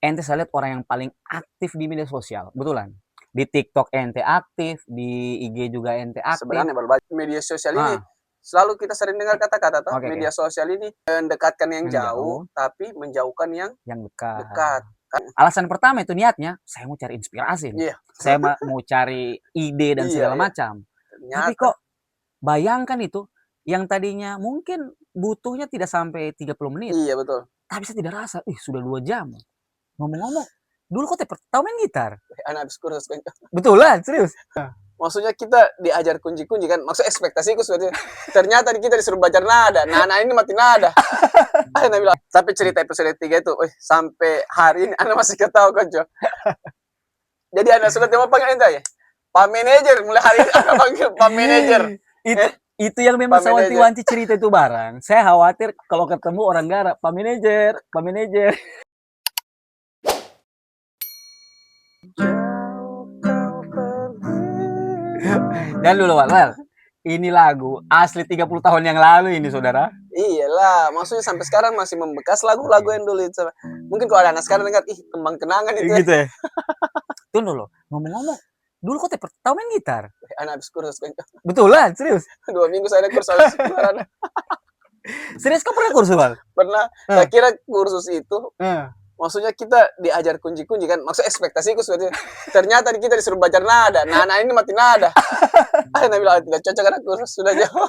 Ente saya lihat orang yang paling aktif di media sosial, betulan? Di TikTok ente aktif, di IG juga ente aktif. Sebenarnya berbagai media sosial ini Ah, selalu kita sering dengar kata-kata oke, media oke. sosial ini mendekatkan yang Yang jauh, jauh, tapi menjauhkan yang yang dekat. dekat. Kan? Alasan pertama itu niatnya, saya mau cari inspirasi nih. Iya, Saya mau cari ide dan iya, segala iya. macam. Tapi Ternyata, kok bayangkan itu, yang tadinya mungkin butuhnya tidak sampai 30 menit, iya betul. tapi saya tidak rasa, sudah 2 jam. Ngomong-ngomong, dulu kok tahu main gitar? Anak habis kursus kan. Betulan, serius? Maksudnya kita diajar kunci-kunci kan. Maksud ekspektasiku sebenarnya. Ternyata kita disuruh belajar nada. Nah ini mati nada. Anak bilang. Tapi cerita episode 3 itu, sampai hari ini anak masih ketawa kan, Jo. Jadi anak sudah mau panggil ente ya? Pak Manager, mulai hari ini anak panggil Pak Manager. Itu yang memang saya wanti-wanti cerita itu barang. Saya khawatir kalau ketemu orang garap, Pak Manager, Pak Manager. Dan dulu, Wal, ini lagu asli 30 tahun yang lalu ini, saudara. Iyalah, maksudnya sampai sekarang masih membekas lagu-lagu yang dulu itu. Mungkin kalau ada anak sekarang dengar, kembang kenangan itu. Gitu ya. Tunggu dulu, ngomong-ngomong, dulu kok tahu main gitar? Anak habis kursus kan. Betulan, serius? 2 minggu saya ada kursus habis keluaran. Serius kau pernah kursus, Wal? Pernah, saya kira kursus itu maksudnya kita diajar kunci-kunci kan. Maksud ekspektasiku sebenarnya. Ternyata kita disuruh belajar nada. Nah ini mati nada. Anak bilang tidak cocok karena kursus sudah jauh.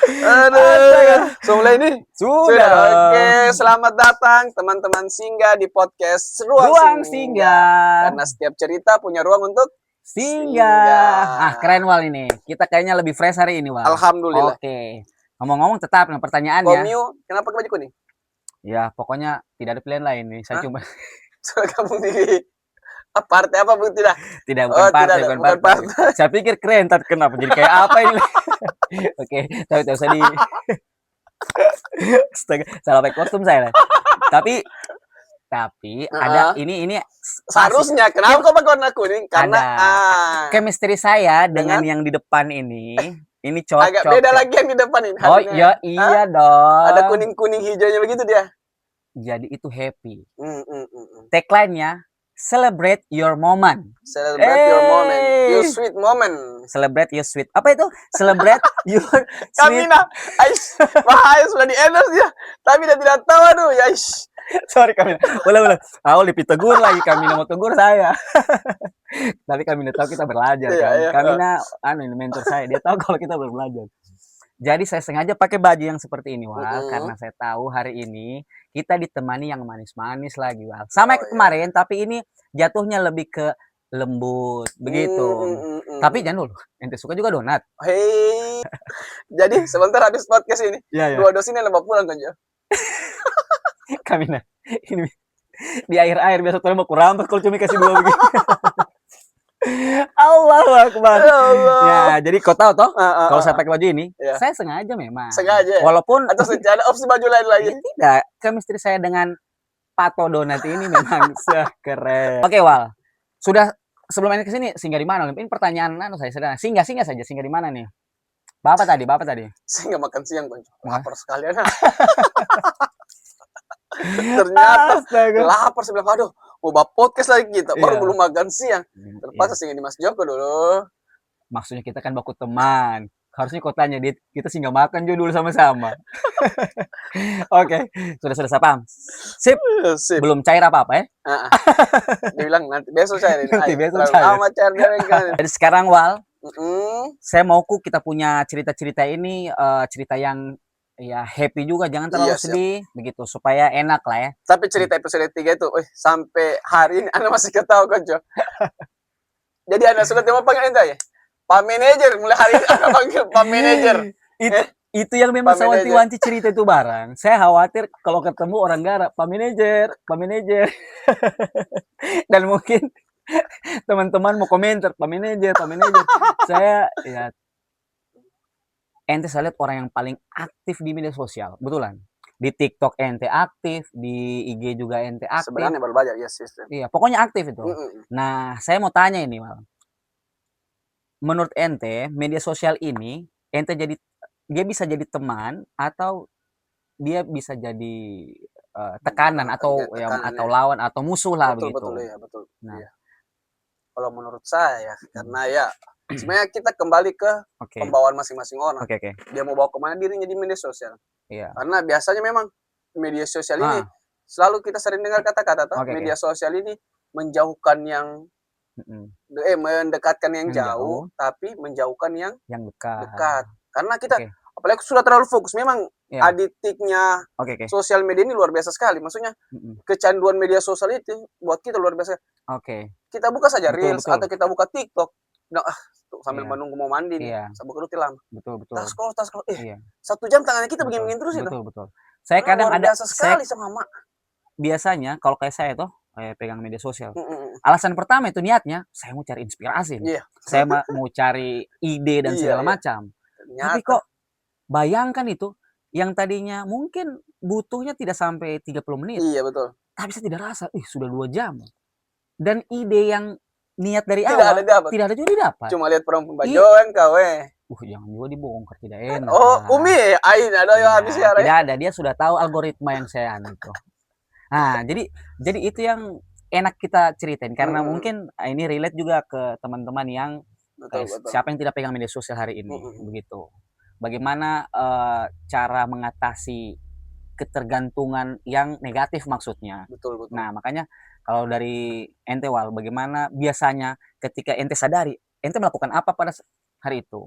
Aduh. So mulai ini? Sudah. Oke, selamat datang teman-teman singgah di podcast Ruang Singgah. Karena setiap cerita punya ruang untuk singgah. Keren, Wal, ini. Kita kayaknya lebih fresh hari ini, Wal. Alhamdulillah. Oke. Ngomong-ngomong tetap dengan pertanyaannya. Komio, kenapa baju kuning? Ya, pokoknya tidak ada pilihan lain nih. Saya cuma soal kamu di partai apa bu? Tidak, bukan partai. Saya pikir keren, tapi kenapa jadi kayak apa ini? Oke, tahu saya salah pakai kostum saya. Tapi ada ini seharusnya kenapa kau pakai warna kuning? Karena chemistry saya dengan yang di depan ini cocok. Agak beda lagi yang di depan ini. Oh ya, iya dong. Ada kuning-kuning hijaunya begitu dia. Jadi itu happy. Tagline-nya, celebrate your moment. Celebrate your moment. Your sweet moment. Celebrate your sweet. Apa itu? Celebrate your sweet. Kamina, Aish, bahaya sudah di endorse dia. Tapi dia tidak tahu, aduh ya Aish. Sorry Kamina. Boleh. Awal ditegur lagi, Kamina mau tegur saya. Tapi Kamina tahu kita belajar kan. Kamina ini mentor saya, dia tahu kalau kita belum belajar. Jadi saya sengaja pakai baju yang seperti ini, Wal, karena saya tahu hari ini kita ditemani yang manis-manis lagi, Wal. Sama kemarin, tapi ini jatuhnya lebih ke lembut, begitu. Tapi jangan dulu, ente suka juga donat. Hei, jadi sebentar habis podcast ini, 2 dosis ini lebih pulang kan, Jo? Kamina, ini di air biasa tuh mau kurang, kalau cuma kasih 2 begini. Allahu Akbar. Ya, jadi kau tahu toh, kalau saya pakai baju ini, saya sengaja memang. Sengaja. Walaupun atau ada opsi baju lain lagi. Tidak, chemistry saya dengan Pato Donat ini memang keren. Oke, Wal. Sudah sebelum ini ke sini singgah di mana? Ini pertanyaan saya sedang. Singgah saja, singgah di mana nih? Bapak tadi. Singgah makan siang, Bang. Lapar sekalian. Ternyata lapar, saya bilang, aduh, mau bawa podcast lagi kita, baru belum makan siang. Terpaksa singgah di Mas Joko dulu. Maksudnya kita kan baku teman. Harusnya kau tanya, kita singgah makan juga dulu sama-sama. Oke, sudah paham. Sip. Belum cair apa-apa ya? Dia bilang nanti besok cair. Nanti besok cair. Jadi sekarang, Wal, saya mauku kita punya cerita-cerita ini, cerita yang ya happy juga, jangan terlalu sedih, begitu, supaya enak lah ya. Tapi cerita episode 3 itu, sampai hari ini anak masih ketawa kan, Jo. Jadi anak sudah mau panggil ente ya? Pak Manager, mulai hari ini anak panggil Pak Manager. Itu yang memang saya wanti-wanti cerita itu barang. Saya khawatir kalau ketemu orang garap, Pak Manager. Dan mungkin teman-teman mau komentar, Pak Manager. Saya ya, ente saya lihat orang yang paling aktif di media sosial, betulan? Di TikTok ente aktif, di IG juga ente aktif. Sebenarnya baru belajar, ya sistem. Iya, pokoknya aktif itu. Nah, saya mau tanya ini, Wal. Menurut ente, media sosial ini, dia bisa jadi teman atau dia bisa jadi tekanan atau tekanan, atau ya. lawan atau musuh lah Betul, begitu. betul, iya, betul. Nah. Iya. Kalau menurut saya, karena ya sebenarnya kita kembali ke pembawaan masing-masing orang. Oke. Dia mau bawa kemana dirinya di media sosial. Iya. Karena biasanya memang media sosial ini selalu kita sering dengar kata-kata media sosial ini menjauhkan yang mendekatkan yang jauh, tapi menjauhkan yang dekat. Karena kita apalagi sudah terlalu fokus. Memang adiktifnya sosial media ini luar biasa sekali. Maksudnya kecanduan media sosial itu buat kita luar biasa. Kita buka saja Reels atau kita buka TikTok. Nah, sambil menunggu mau mandi nih, saya buka dulu lama. Tas scroll. 1 jam tangannya kita begini-begini terus itu. Betul. Saya kadang luar biasa sekali sama biasanya kalau kayak saya tuh pegang media sosial. Alasan pertama itu niatnya saya mau cari inspirasi. Saya mau cari ide dan segala macam. Tapi kok bayangkan itu yang tadinya mungkin butuhnya tidak sampai 30 menit. Iya, betul. Tapi saya tidak rasa, sudah 2 jam. Dan ide yang niat dari awal tidak ada juga didapat. Cuma lihat perempuan bajoan kau jangan juga dibongkar, tidak enak. Umi, ain ada yang habis ya. Tidak ada, dia sudah tahu algoritma yang saya itu. Nah, jadi itu yang enak kita ceritain karena mungkin ini relate juga ke teman-teman yang siapa yang tidak pegang media sosial hari ini, begitu. Bagaimana cara mengatasi ketergantungan yang negatif maksudnya. Betul. Nah, makanya kalau dari ente Wal, bagaimana biasanya ketika ente sadari, ente melakukan apa pada hari itu?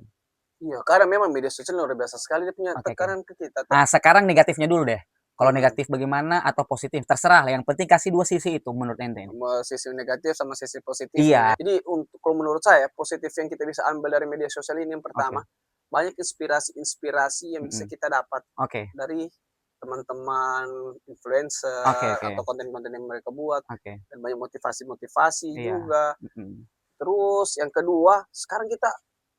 Iya, karena memang media sosial luar biasa sekali dia punya tekanan ke kita. Nah, sekarang negatifnya dulu deh. Kalau negatif bagaimana atau positif, terserah lah. Yang penting kasih 2 sisi itu menurut ente. Sisi negatif sama sisi positif. Iya. Jadi kalau menurut saya positif yang kita bisa ambil dari media sosial ini yang pertama, banyak inspirasi yang bisa kita dapat dari teman-teman influencer atau konten-konten yang mereka buat, dan banyak motivasi juga. Terus yang kedua, sekarang kita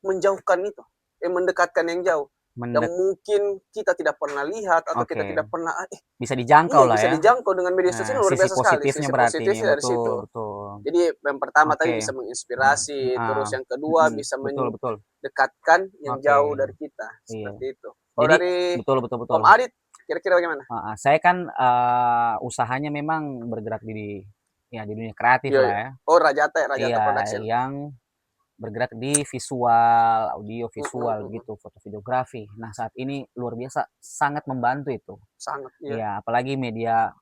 menjauhkan itu, mendekatkan yang jauh. Yang mungkin kita tidak pernah lihat atau kita tidak pernah bisa dijangkau lah bisa dijangkau dengan media sosial luar biasa sekali. Sisi positifnya dari situ. Jadi yang pertama tadi bisa menginspirasi, terus yang kedua bisa mendekatkan yang jauh dari kita. Seperti itu. Kalau dari betul. Om Adit kira-kira bagaimana? Saya kan usahanya memang bergerak di dunia kreatif lah ya. Rajata Production. Yang bergerak di visual, audio visual gitu, foto videografi. Nah, saat ini luar biasa sangat membantu itu. Sangat, iya. Apalagi media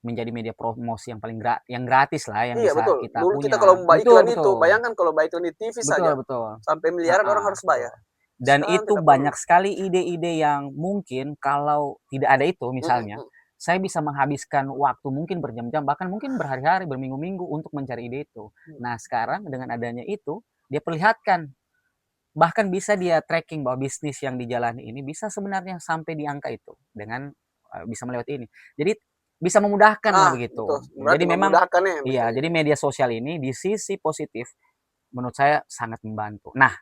menjadi media promosi yang paling gratis lah yang bisa betul. kita Dulu punya. Kita kalau membayar iklan itu, bayangkan kalau bayar iklan di TV saja. Sampai miliaran orang harus bayar. Dan sekarang itu banyak sekali ide-ide yang mungkin kalau tidak ada itu misalnya, saya bisa menghabiskan waktu mungkin berjam-jam, bahkan mungkin berhari-hari, berminggu-minggu untuk mencari ide itu. Nah, sekarang dengan adanya itu, dia perlihatkan, bahkan bisa dia tracking bahwa bisnis yang dijalani ini bisa sebenarnya sampai di angka itu dengan bisa melewati ini. Jadi bisa memudahkan lah begitu. Jadi memang jadi media sosial ini di sisi positif menurut saya sangat membantu. Nah,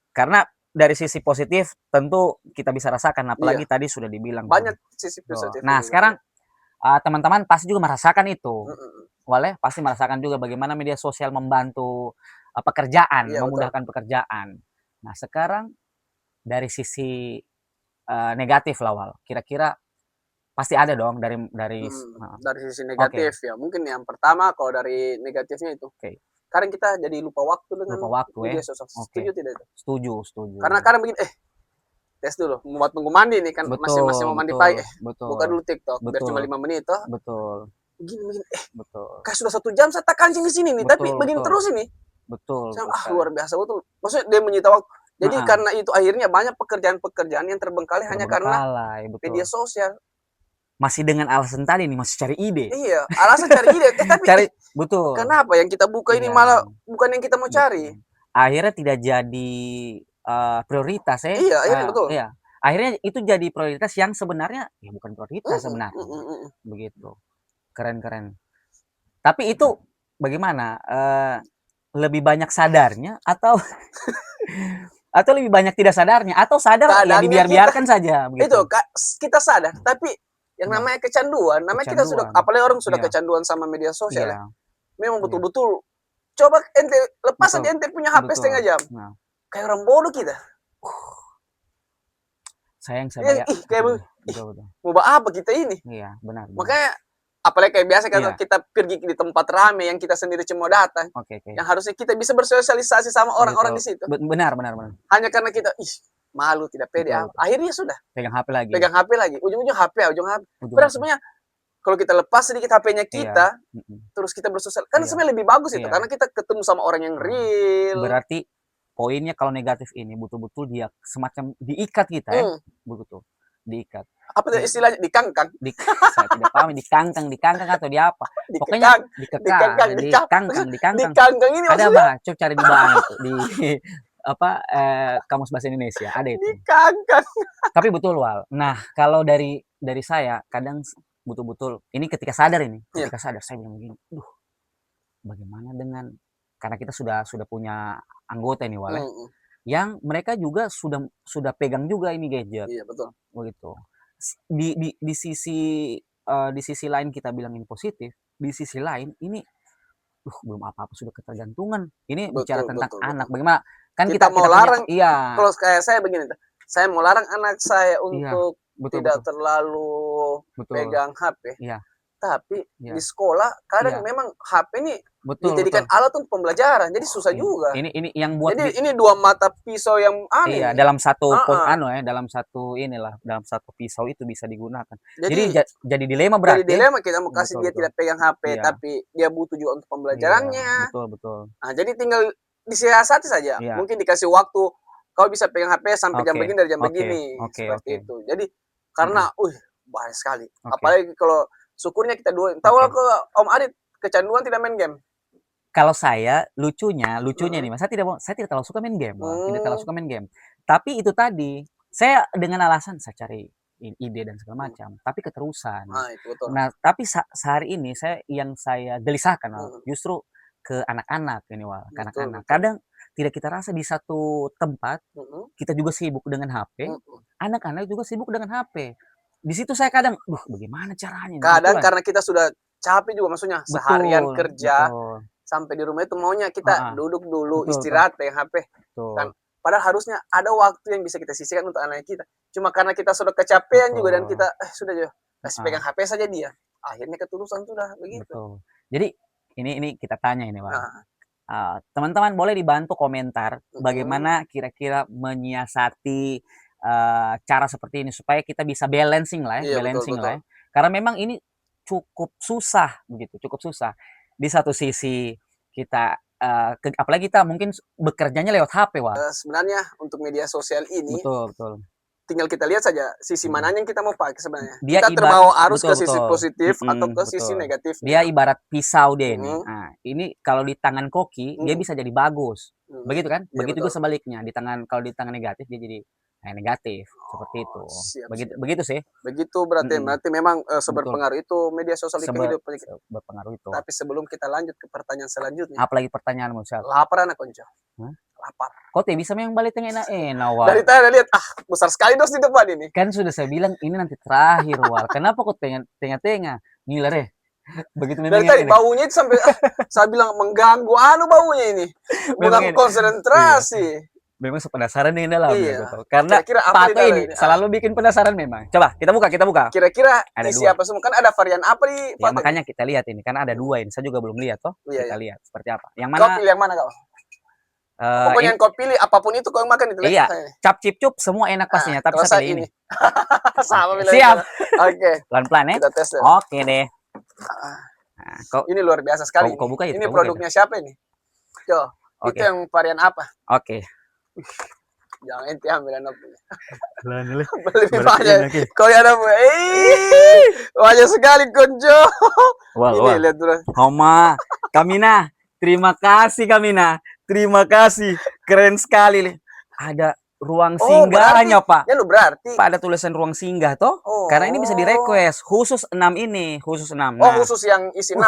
karena dari sisi positif tentu kita bisa rasakan, apalagi tadi sudah dibilang banyak sisi positif. Nah, sekarang teman-teman pasti juga merasakan itu. Pasti merasakan juga bagaimana media sosial membantu pekerjaan, memudahkan pekerjaan. Nah, sekarang dari sisi negatif lah, Wal. Kira-kira pasti ada dong dari sisi negatif ya. Mungkin yang pertama kalau dari negatifnya itu. Sekarang kita jadi lupa waktu dengan media sosial. Setuju tidak itu? Setuju. Karena kadang begini, tes dulu, mau tunggu mandi nih kan, masih mau mandi pagi. Buka dulu TikTok, biar cuma 5 menit toh. Betul. Begini. Kayak sudah 1 jam saya tak kancing di sini nih, tapi begini terus ini. Betul. Luar biasa betul. Maksudnya dia menyita waktu. Jadi karena itu akhirnya banyak pekerjaan-pekerjaan yang terbengkalai hanya karena media sosial. Masih dengan alasan tadi nih, masih cari ide. Iya, alasan cari ide. Tapi betul. Kenapa yang kita buka ini malah bukan yang kita mau cari? Akhirnya tidak jadi prioritas ya. Iya, akhirnya betul. Iya. Akhirnya itu jadi prioritas yang sebenarnya ya bukan prioritas sebenarnya. Begitu. Keren. Tapi itu bagaimana? Lebih banyak sadarnya atau atau lebih banyak tidak sadarnya atau sadar ya dibiarkan saja begitu. Itu kita sadar, tapi yang namanya kecanduan, kita sudah, apalagi orang sudah kecanduan sama media sosial ya. Memang betul-betul coba ente lepas aja ente punya HP setengah jam. Kayak orang bodoh kita. sayang saya Iya, bayar. ih kayak Betul. mau apa kita ini? Iya, benar. Makanya apalagi kayak biasa kalau Iya. kita pergi di tempat rame yang kita sendiri cuma datang, Oke. yang harusnya kita bisa bersosialisasi sama orang-orang di situ. Benar. Hanya karena kita malu, tidak pede, Betul. akhirnya sudah Pegang HP lagi. pegang HP lagi, ujung-ujung HP. Padahal sebenarnya kalau kita lepas sedikit HP-nya kita, terus kita bersosial, kan sebenarnya lebih bagus itu, karena kita ketemu sama orang yang real. Berarti poinnya kalau negatif ini betul-betul dia semacam diikat kita ya, betul, diikat. Apa istilahnya? Dikangkang? Saya tidak paham, dikangkang atau di apa. Pokoknya dikekang. Dikangkang ini ada bah, coba cari di bang itu di apa kamus bahasa Indonesia ada itu. Dikangkang. Tapi betul Wal. Nah kalau dari saya kadang betul-betul ini ketika sadar saya bilang begini, bagaimana dengan, karena kita sudah punya anggota ini Wal, yang mereka juga sudah pegang juga ini gadget. Iya betul. Begitu. Di sisi lain kita bilang ini positif, di sisi lain ini belum apa-apa sudah ketergantungan. Ini bicara tentang anak. Bagaimana? Kan kita mau larang. Iya. Kalau kayak saya begini, saya mau larang anak saya untuk tidak terlalu pegang HP. Iya. Tapi di sekolah kadang memang HP ini dijadikan alat untuk pembelajaran, jadi susah juga. Ini yang buat. Jadi ini dua mata pisau yang aneh. Iya, dalam satu dalam satu pisau itu bisa digunakan. Jadi dilema berarti. Jadi dilema kita mau kasih dia tidak pegang HP, tapi dia butuh juga untuk pembelajarannya. Betul. Nah, jadi tinggal disiasati saja. Mungkin dikasih waktu, kau bisa pegang HP sampai jam begini dari jam begini. Seperti itu. Jadi karena banyak sekali. Apalagi kalau syukurnya kita dua. Tahu ke Om Adit kecanduan tidak main game? Kalau saya lucunya nih Mas, saya tidak terlalu suka main game, tidak terlalu suka main game. Tapi itu tadi saya dengan alasan saya cari ide dan segala macam, tapi keterusan. Itu betul. Nah, tapi sehari ini yang saya gelisahkan justru ke anak-anak ini Wal, ke anak-anak. Kadang tidak kita rasa di satu tempat kita juga sibuk dengan HP, anak-anak juga sibuk dengan HP. Di situ saya kadang, bagaimana caranya? Kadang karena kita sudah capek juga, maksudnya seharian kerja sampai di rumah itu maunya kita duduk dulu istirahat pegang HP. Kan padahal harusnya ada waktu yang bisa kita sisihkan untuk anak kita. Cuma karena kita sudah kecapean juga dan kita sudah kasih pegang HP saja dia. Akhirnya ketulusan sudah begitu. Betul. Jadi ini kita tanya ini, Bang. Teman-teman boleh dibantu komentar bagaimana kira-kira menyiasati cara seperti ini supaya kita bisa balancing lah ya, lah. Karena memang ini cukup susah begitu, cukup susah. Di satu sisi kita apalagi kita mungkin bekerjanya lewat HP, Wah. Sebenarnya untuk media sosial ini betul. Tinggal kita lihat saja sisi mananya yang kita mau pakai sebenarnya. Kita terbawa arus ke sisi positif atau ke sisi negatif. Dia ibarat pisau dia ini. Nah, ini kalau di tangan koki dia bisa jadi bagus. Begitu kan? Begitu juga sebaliknya. Kalau di tangan negatif dia jadi negatif, seperti itu. Begitu sih. Begitu berarti memang berpengaruh itu media sosial di kehidupan kita. Berpengaruh itu. Tapi sebelum kita lanjut ke pertanyaan selanjutnya. Apalagi pertanyaanmu, Syaf? Lapar anak konco. Lapar. Kok bisa memang balik enak. Dari tadi lihat besar sekali dos di depan ini. Kan sudah saya bilang ini nanti terakhir, Wal. Kenapa kok tengah-tengah? Ngiler begitu memang. Dari tadi baunya itu sampai saya bilang mengganggu baunya ini. Mengganggu konsentrasi. Memang penasaran nih dalam karena Pato ini selalu bikin penasaran memang. Coba kita buka. Kira-kira isi apa semua? Kan ada varian apa di Pato? Ya, makanya kita lihat ini kan ada dua ini. Saya juga belum lihat toh. Kita lihat seperti apa. Yang mana? Kau pilih yang mana kau? Pokoknya yang kau pilih apapun itu kau makan itu. Iya. Cap cip cup semua enak pastinya. Tapi saya pilih ini. Sama siap. Oke. Pelan-pelan ya. Kita tes deh. Oke deh. Ini luar biasa sekali. Kau buka itu. Ini produknya siapa ini? Coba. Itu yang varian apa? Oke. Jangan ente ambil anak punya. Lebih banyak. Kau ada punya. Banyak sekali konco. Ini lihat dulu. Homa, Kamina. Terima kasih Kamina. Terima kasih. Keren sekali. Ada ruang singgahnya, Pak. Ya lu berarti. Pak, ada tulisan ruang singgah toh? Karena ini bisa di-request khusus 6 ini, khusus 6. Nah, khusus yang isi 6.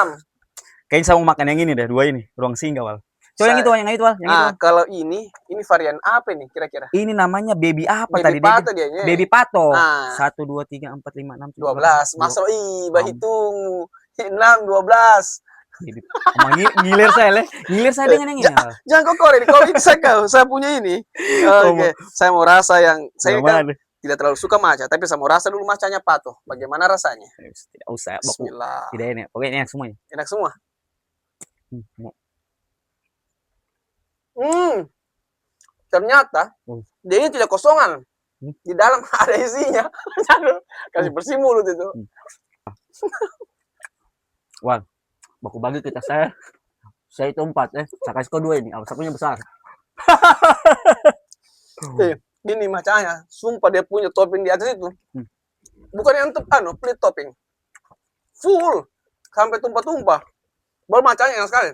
Kayaknya saya mau makan yang ini deh, 2 ini, ruang singgah, Wal. Coba yang itu, Wal. Kalau ini varian apa nih kira-kira? Ini namanya baby apa baby tadi? Pato dia. Baby Pato. 1 2 3 4 5 6 12. Masuk hitung. 6 12. Ngiler saya dengan yang ini. Jangan kau korek, kau bisa kau. Saya punya ini. Oke, saya mau rasa yang saya kan tidak terlalu suka matcha, tapi saya mau rasa dulu matchanya patuh. Bagaimana rasanya? Tidak usah, baku. Bismillah. Tidak ini, pokoknya enak semuanya. Enak semua. Mau. Ternyata dia ini tidak kosongan. Di dalam ada isinya. Kasih bersih mulut itu. Wah, baku bagi kita saya itu 4 saya kasih kau 2 ini, sakunya besar. Gini macanya, sumpah dia punya topping di atas itu. Bukan yang pelit topping. Full sampai tumpah-tumpah. Baru macanya enak sekali.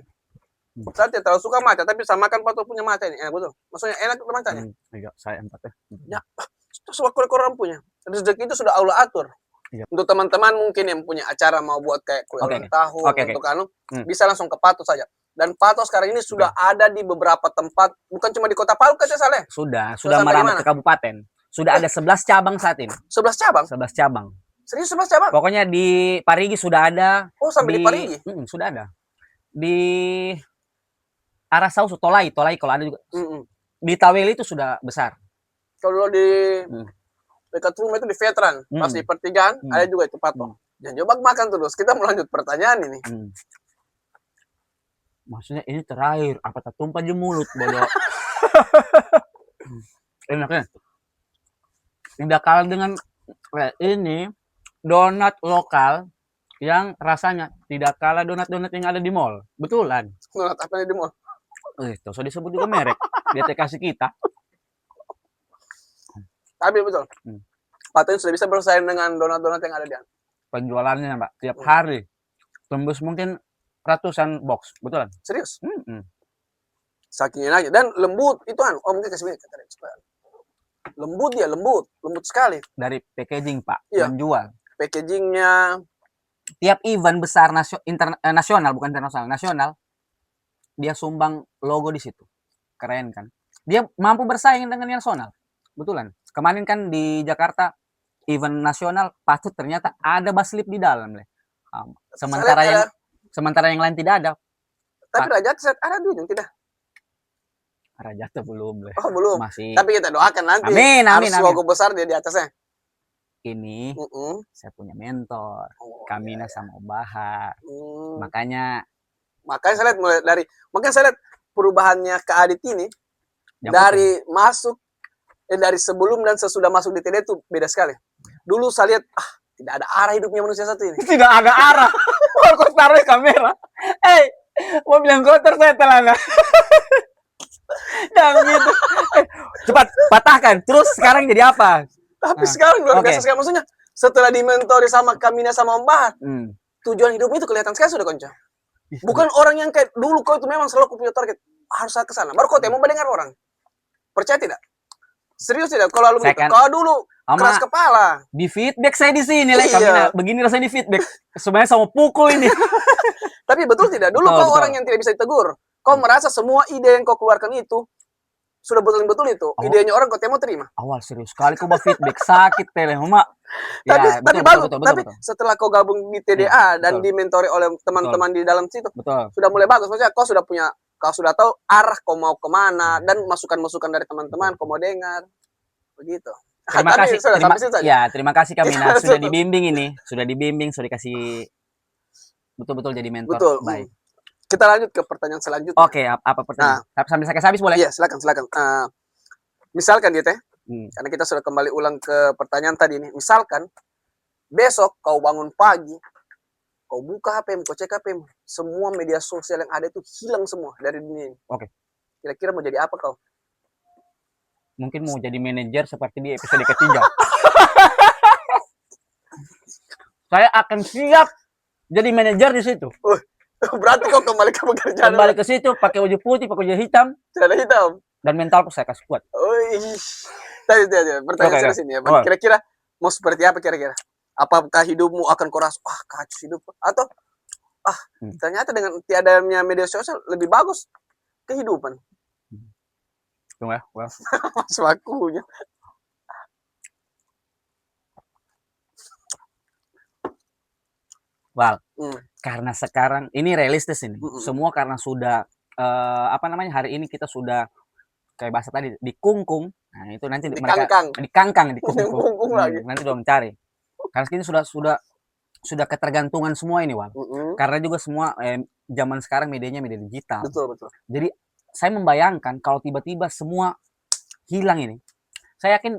Saya tidak terlalu suka matcha, tapi saya makan Pato punya matcha ini. Betul. Maksudnya enak macanya. Iya, saya 4 Ya, itu semua korang punya. Rezeki itu sudah Allah atur. Iya. Untuk teman-teman mungkin yang punya acara mau buat kayak kue ulang tahun untuk bisa langsung ke Pato saja. Dan Pato sekarang ini sudah ada di beberapa tempat, bukan cuma di Kota Palu saja, Saleh. Sudah merambah ke kabupaten. Sudah ada 11 cabang saat ini. 11 cabang? 11 cabang. Serius 11 cabang? Pokoknya di Parigi sudah ada. Oh, sampai di Parigi? Sudah ada. Di arah Sausu, Tolai kalau ada juga. Di Taweli itu sudah besar. Kalau di dekat rumah itu di Veteran, pas di pertigaan ada juga itu Pato. Jangan coba makan terus. Kita mau lanjut pertanyaan ini. Maksudnya ini terakhir, apa tertumpah di mulut, bodoh. Enaknya. Tidak kalah dengan ini donat lokal yang rasanya tidak kalah donat-donat yang ada di mall. Betulan. Donat apa yang di mall? Tuh, so disebut juga merek. Dia kasih kita. Tapi betul. Pato sudah bisa bersaing dengan donat-donat yang ada di sana. Penjualannya, Mbak, tiap hari tembus mungkin ratusan box, betulan. Serius? Saking aja. Dan lembut itu mungkin kasih minyak. Lembut lembut sekali. Dari packaging, Pak, iya. menjual. Packagingnya. Tiap event besar nasional, bukan internasional, nasional, dia sumbang logo di situ. Keren kan? Dia mampu bersaing dengan nasional. Betulan. Kemarin kan di Jakarta event nasional patut ternyata ada baslip di dalam. Sementara yang lain tidak ada. Tapi Rajat ada dulu tidak? Rajat belum. Oh, belum. Masih. Tapi kita doakan nanti. Amin. Logo besar dia di atasnya. Ini saya punya mentor. Kamina sama Om Bahar. Makanya saya lihat makanya saya lihat perubahannya Kak Adit ini dari dari sebelum dan sesudah masuk di TD itu beda sekali. Dulu saya lihat tidak ada arah hidupnya manusia satu ini. Tidak ada arah. Kok taruh kamera? Mau bilang kotor saya telana. Jangan gitu. Cepat patahkan. Terus sekarang jadi apa? Tapi sekarang luar biasa sekali. Maksudnya setelah dimentori sama Kamina sama Om Bahar, tujuan hidupnya itu kelihatan sekali sudah Konco. Bukan orang yang kayak dulu kau itu memang selalu punya target harus ke sana. Baru kau mau mendengar orang. Percaya tidak? Serius tidak? Kalau lu kau dulu keras kepala. Di feedback saya di sini Kamina. Begini rasanya di feedback. Sebenarnya sama pukul ini. Tapi betul tidak? Dulu kau orang yang tidak bisa ditegur. Kau merasa semua ide yang kau keluarkan itu sudah betul-betul itu. Idenya orang kau mau terima. Awal serius sekali kau buat feedback sakit Mama. Tapi bagus. Tapi setelah kau gabung di TDA dan dimentori oleh teman-teman di dalam situ, sudah mulai bagus. Maksudnya kau sudah tahu arah kau mau kemana dan masukan-masukan dari teman-teman kau mau dengar. Begitu. Terima kasih Kamina sudah dibimbing ini, sudah dikasih betul-betul jadi mentor. Betul. Baik. Kita lanjut ke pertanyaan selanjutnya. Oke, apa pertanyaan? Sambil saya habis boleh? Iya, silakan. Misalkan dia karena kita sudah kembali ulang ke pertanyaan tadi ini. Misalkan besok kau bangun pagi, kau buka HP, kau cek HP, semua media sosial yang ada itu hilang semua dari dunia ini. Oke. Kira-kira mau jadi apa kau? Mungkin mau jadi manajer seperti di episode ketiga. Saya akan siap jadi manajer di situ. Berarti kau kembali ke pekerjaan. Kembali ke situ pakai baju putih, pakai baju hitam. Celana hitam. Dan mentalku saya kasih kuat. Tadi pertanyaan serius ini ya. Kira-kira mau seperti apa kira-kira? Apakah hidupmu akan kau rasa kacau hidup atau ternyata dengan tiadanya media sosial lebih bagus kehidupan? Tunggu ya. Mas wakunya. Karena sekarang ini realistis ini. Semua karena sudah hari ini kita sudah kayak bahasa tadi dikungkung. Nah, itu nanti mereka Dikangkang. dikangkang, dikungkung. Dikungkung lagi. Nanti dong cari. Karena ini sudah ketergantungan semua ini, Wal. Karena juga semua zaman sekarang medianya media digital. Betul, betul. Jadi saya membayangkan kalau tiba-tiba semua hilang ini, saya yakin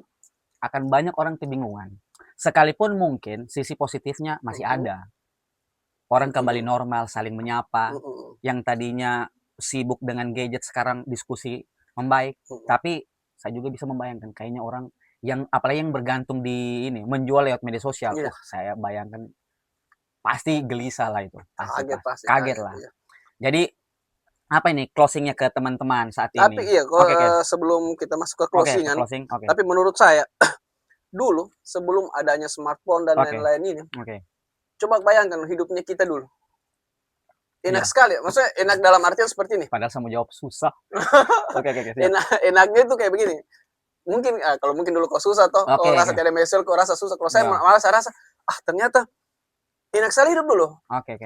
akan banyak orang kebingungan. Sekalipun mungkin sisi positifnya masih ada. Orang kembali normal, saling menyapa. Yang tadinya sibuk dengan gadget sekarang diskusi membaik. Tapi saya juga bisa membayangkan kayaknya orang yang apalagi yang bergantung di ini menjual lewat media sosial. Saya bayangkan pasti gelisah lah itu. Kaget lah. Iya. Jadi apa ini closingnya ke teman-teman saat ini? Tapi iya, sebelum kita masuk ke closingan, tapi menurut saya dulu sebelum adanya smartphone dan lain-lain ini, coba bayangkan hidupnya kita dulu. Enak sekali, maksudnya enak dalam artian seperti ini. Padahal saya mau jawab susah. Enaknya itu kayak begini. Mungkin kalau mungkin dulu kok susah toh, kok rasa tidak mesel, kok rasa susah. Kalau saya malah saya rasa ternyata enak sekali hidup dulu.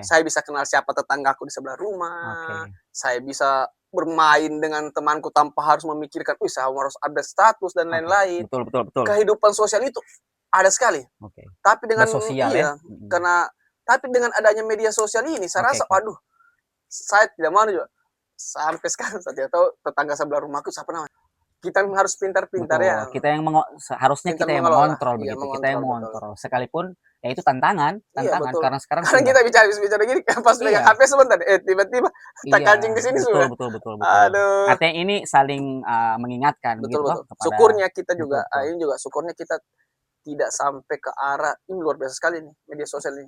Saya bisa kenal siapa tetanggaku di sebelah rumah. Saya bisa bermain dengan temanku tanpa harus memikirkan, saya harus update status dan lain-lain. Betul. Kehidupan sosial itu ada sekali. Tapi dengan tapi dengan adanya media sosial ini, saya rasa, waduh, saya tidak mau juga. Sampai sekarang saya tidak tahu tetangga sebelah rumahku siapa namanya. Kita harus pintar-pintar ya. Kita yang harusnya kita yang mengontrol begitu. Kita yang mengontrol. Sekalipun ya itu tantangan karena sekarang kita bicara gini pas pegang HP sebentar tiba-tiba tak kancing di sini sudah. Betul. Artinya ini saling mengingatkan betul. Syukurnya kita juga ini juga syukurnya kita tidak sampai ke arah ini luar biasa sekali nih media sosial ini.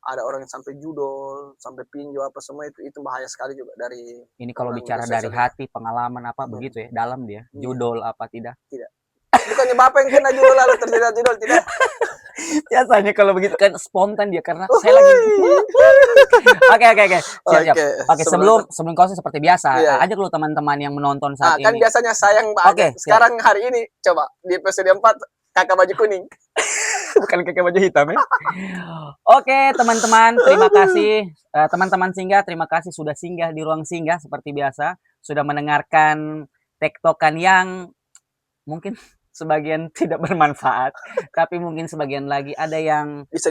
Ada orang yang sampai judol, sampai pinjol apa semua itu bahaya sekali juga dari ini kalau bicara dari hati, pengalaman apa begitu ya, dalam dia. Judol apa tidak? Tidak. Bukannya Bapak yang kena judol lalu terjerat judol, tidak. Biasanya kalau begitu kan spontan dia karena saya lagi. Oke. Siap. Oke, sebelum closing seperti biasa, ajak dulu teman-teman yang menonton saat ini. Kan biasanya sayang banget. Sekarang hari ini coba di episode 4 kakak baju kuning. Bukan kakak baju hitam ya. Oke, teman-teman, terima kasih. Teman-teman singgah, terima kasih sudah singgah di ruang singgah seperti biasa. Sudah mendengarkan tektokan yang mungkin sebagian tidak bermanfaat, tapi mungkin sebagian lagi ada yang bisa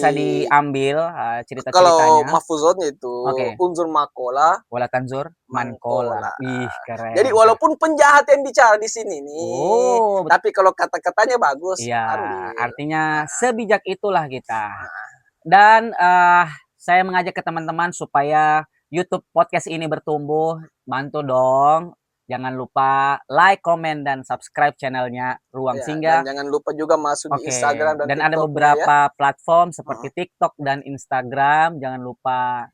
diambil cerita-ceritanya. Kalau mahfuzotnya itu unsur makola, wala tanzur mankola. Ih, keren. Jadi walaupun penjahat yang bicara di sini nih, tapi kalau kata-katanya bagus. Iya, artinya sebijak itulah kita. Dan saya mengajak ke teman-teman supaya YouTube podcast ini bertumbuh, bantu dong. Jangan lupa like, komen, dan subscribe channelnya Ruang Singgah. Dan jangan lupa juga masuk di Instagram dan ada beberapa platform seperti TikTok dan Instagram. Jangan lupa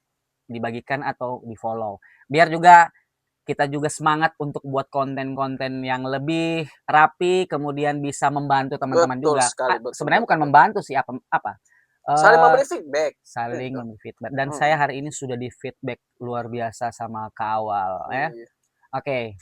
dibagikan atau di follow. Biar juga kita juga semangat untuk buat konten-konten yang lebih rapi, kemudian bisa membantu teman-teman juga. Sebenarnya bukan membantu sih apa? Saling memberi feedback. Memberi feedback. Dan saya hari ini sudah di feedback luar biasa sama Kak Awal ya. Oke.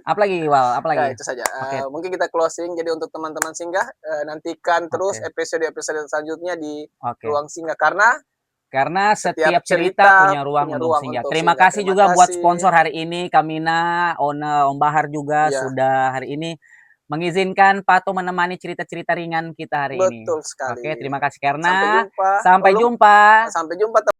Apalagi Wal? Apalagi? Itu saja. Mungkin kita closing. Jadi untuk teman-teman singgah nantikan terus episode-episode selanjutnya di Ruang Singgah karena setiap cerita punya ruang untuk singgah. Terima kasih juga buat sponsor hari ini, Kamina, Om Bahar juga sudah hari ini mengizinkan Pato menemani cerita-cerita ringan kita hari ini. Betul sekali. Terima kasih karena sampai jumpa. Sampai jumpa.